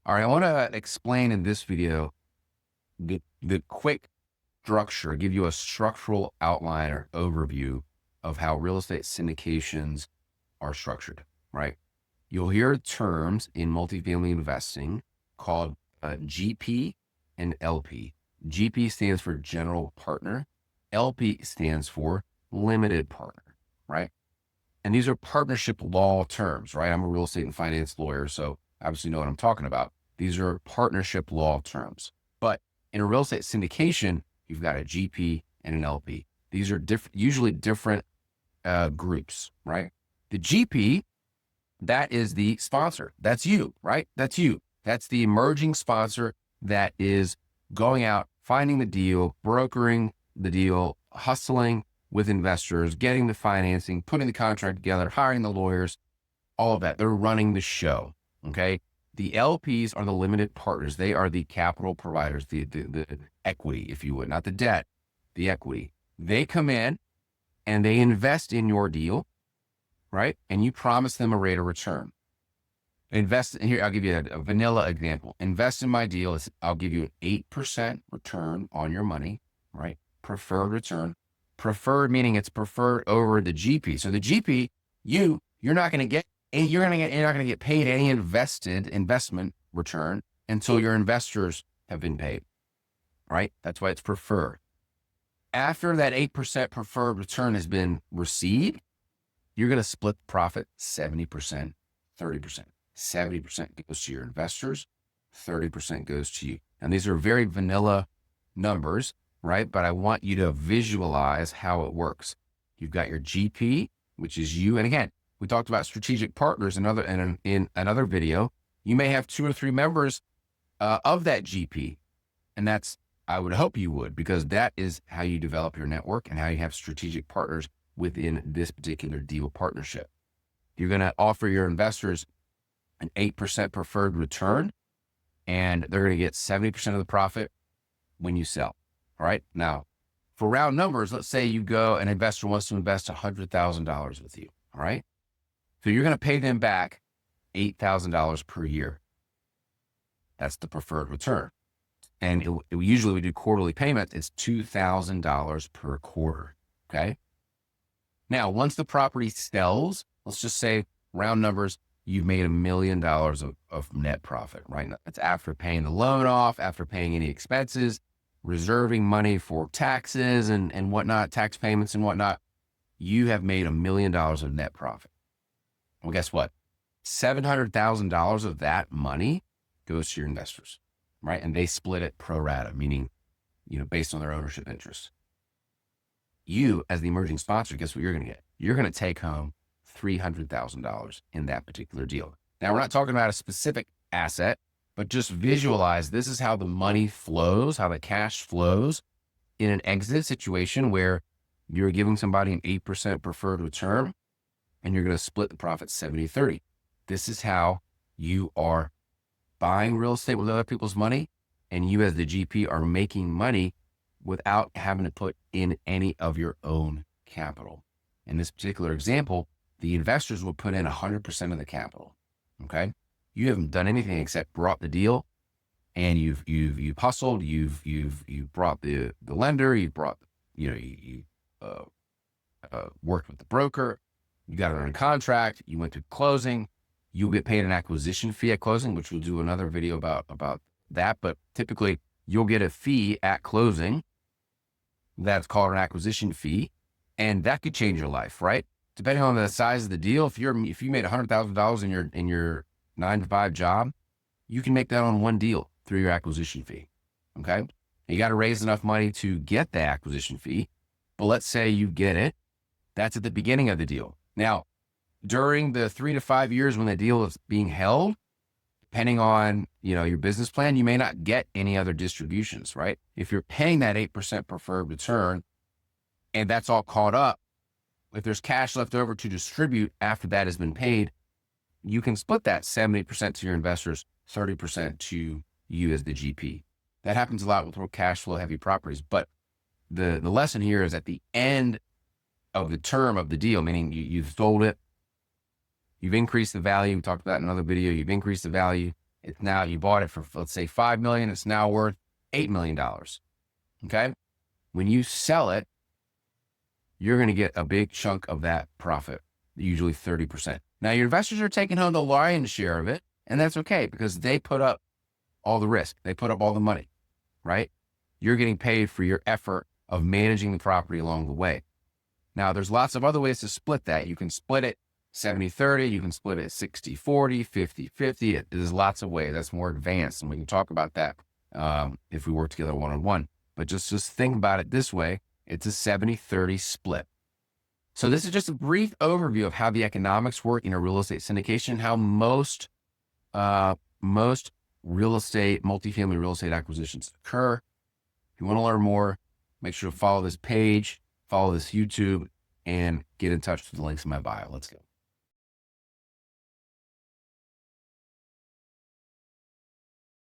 All right, I want to explain in this video the quick structure, give you a structural outline or overview of how real estate syndications are structured, right? You'll hear terms in multifamily investing called GP and LP. GP stands for general partner. LP stands for limited partner, right? And these are partnership law terms, right? I'm a real estate and finance lawyer, so obviously know what I'm talking about. These are partnership law terms. But in a real estate syndication, you've got a GP and an LP. These are usually different groups, right? The GP, that is the sponsor. That's you, right? That's you. That's the emerging sponsor that is going out, finding the deal, brokering the deal, hustling with investors, getting the financing, putting the contract together, hiring the lawyers, all of that. They're running the show. Okay. The LPs are the limited partners. They are the capital providers, the equity, if you would, not the debt, the equity. They come in and they invest in your deal, right? And you promise them a rate of return. Invest in here. I'll give you a vanilla example. Invest in my deal. I'll give you an 8% return on your money, right? Preferred return. Preferred meaning it's preferred over the GP. So the GP, you're not going to get, you're not going to get paid any investment return until your investors have been paid, right? That's why it's preferred. After that 8% preferred return has been received, you're going to split the profit 70%, 30%. 70% goes to your investors, 30% goes to you. And these are very vanilla numbers, right? But I want you to visualize how it works. You've got your GP, which is you. And again, we talked about strategic partners in another video. You may have 2 or 3 members of that GP. And that's, I would hope you would, because that is how you develop your network and how you have strategic partners within this particular deal partnership. You're going to offer your investors an 8% preferred return, and they're going to get 70% of the profit when you sell. All right. Now, for round numbers, let's say you go, an investor wants to invest $100,000 with you. All right. So you're going to pay them back $8,000 per year. That's the preferred return. And usually we do quarterly payments. It's $2,000 per quarter. Okay. Now, once the property sells, let's just say round numbers, you've made $1 million of net profit, right? That's after paying the loan off, after paying any expenses, reserving money for taxes and whatnot, tax payments and whatnot. You have made $1 million of net profit. Well, guess what? $700,000 of that money goes to your investors, right? And they split it pro rata, meaning, based on their ownership interest. You, as the emerging sponsor, guess what you're going to get? You're going to take home $300,000 in that particular deal. Now, we're not talking about a specific asset, but just visualize this is how the money flows, how the cash flows in an exit situation where you're giving somebody an 8% preferred return and you're going to split the profit 70-30. This is how you are buying real estate with other people's money, and you as the GP are making money without having to put in any of your own capital. In this particular example, the investors will put in 100% of the capital. Okay. You haven't done anything except brought the deal, and you've hustled, you've brought the lender, you brought, you worked with the broker, you got it on a contract, you went to closing, you'll get paid an acquisition fee at closing, which we'll do another video about that. But typically you'll get a fee at closing. That's called an acquisition fee. And that could change your life, right? Depending on the size of the deal, if you made $100,000 in your 9-to-5 job, you can make that on one deal through your acquisition fee. Okay. You got to raise enough money to get the acquisition fee. But let's say you get it. That's at the beginning of the deal. Now, during the 3 to 5 years when the deal is being held, depending on, your business plan, you may not get any other distributions, right? If you're paying that 8% preferred return and that's all caught up, if there's cash left over to distribute after that has been paid, you can split that 70% to your investors, 30% to you as the GP. That happens a lot with cash flow heavy properties. But the lesson here is at the end of the term of the deal, meaning you've sold it, you've increased the value. We talked about in another video, you've increased the value. It's now, you bought it for, let's say, $5 million. It's now worth $8 million. Okay. When you sell it, you're going to get a big chunk of that profit, usually 30%. Now your investors are taking home the lion's share of it, and that's okay because they put up all the risk. They put up all the money, right? You're getting paid for your effort of managing the property along the way. Now there's lots of other ways to split that. You can split it 70-30, you can split it 60-40, 50-50. There's lots of ways. That's more advanced, and we can talk about that if we work together one-on-one. But just think about it this way. It's a 70-30 split. So this is just a brief overview of how the economics work in a real estate syndication, how most multifamily real estate acquisitions occur. If you want to learn more, make sure to follow this page, follow this YouTube, and get in touch with the links in my bio. Let's go.